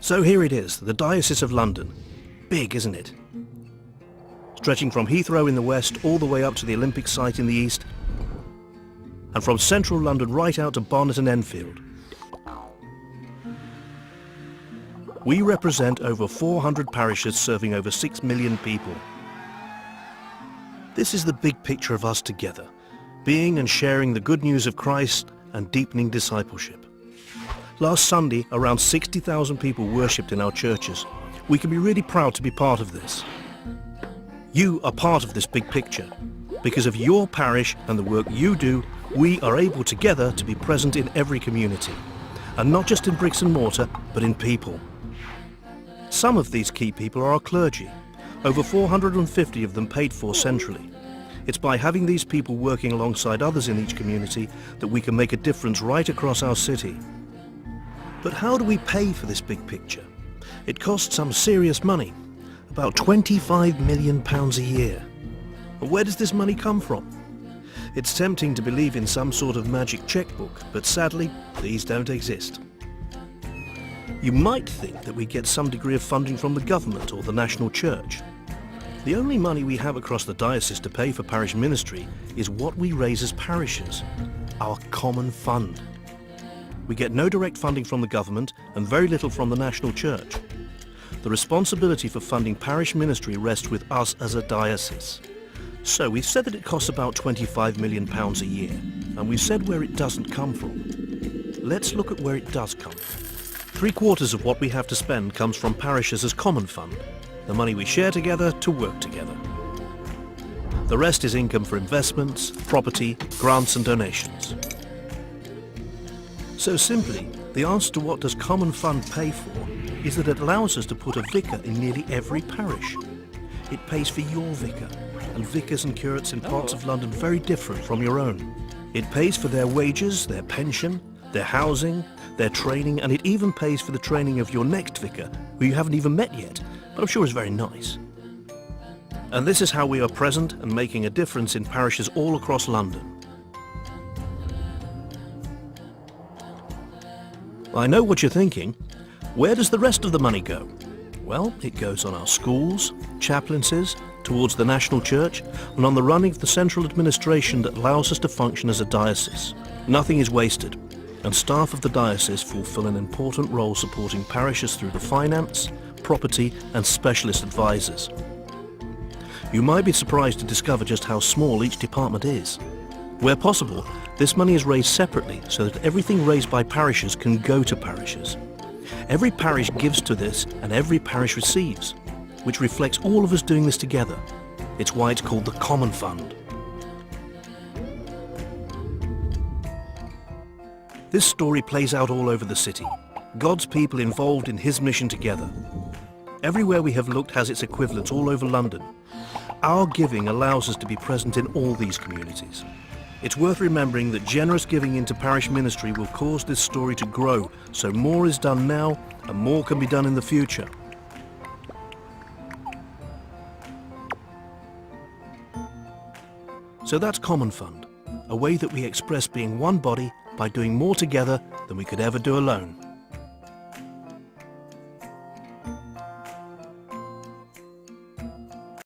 So here it is, the Diocese of London. Big, isn't it? Stretching from Heathrow in the west all the way up to the Olympic site in the east, and from central London right out to Barnet and Enfield. We represent over 400 parishes serving over 6 million people. This is the big picture of us together, being and sharing the good news of Christ and deepening discipleship. Last Sunday, around 60,000 people worshipped in our churches. We can be really proud to be part of this. You are part of this big picture. Because of your parish and the work you do, we are able together to be present in every community. And not just in bricks and mortar, but in people. Some of these key people are our clergy. Over 450 of them paid for centrally. It's by having these people working alongside others in each community that we can make a difference right across our city. But how do we pay for this big picture? It costs some serious money, about £25 million a year. But where does this money come from? It's tempting to believe in some sort of magic checkbook, but sadly, these don't exist. You might think that we get some degree of funding from the government or the national church. The only money we have across the diocese to pay for parish ministry is what we raise as parishes, our common fund. We get no direct funding from the government and very little from the national church. The responsibility for funding parish ministry rests with us as a diocese. So we've said that it costs about £25 million a year, and we've said where it doesn't come from. Let's look at where it does come from. 3/4 of what we have to spend comes from parishes as common fund, the money we share together to work together. The rest is income for investments, property, grants and donations. So simply, the answer to what does common fund pay for is that it allows us to put a vicar in nearly every parish. It pays for your vicar, and vicars and curates in parts of London very different from your own. It pays for their wages, their pension, their housing, their training, and it even pays for the training of your next vicar, who you haven't even met yet, but I'm sure is very nice. And this is how we are present and making a difference in parishes all across London. I know what you're thinking. Where does the rest of the money go? Well, it goes on our schools, chaplaincies, towards the national church, and on the running of the central administration that allows us to function as a diocese. Nothing is wasted, and staff of the diocese fulfill an important role supporting parishes through the finance, property, and specialist advisors. You might be surprised to discover just how small each department is. Where possible, this money is raised separately so that everything raised by parishes can go to parishes. Every parish gives to this and every parish receives, which reflects all of us doing this together. It's why it's called the Common Fund. This story plays out all over the city. God's people involved in His mission together. Everywhere we have looked has its equivalents all over London. Our giving allows us to be present in all these communities. It's worth remembering that generous giving into parish ministry will cause this story to grow, so more is done now and more can be done in the future. So that's Common Fund, a way that we express being one body by doing more together than we could ever do alone.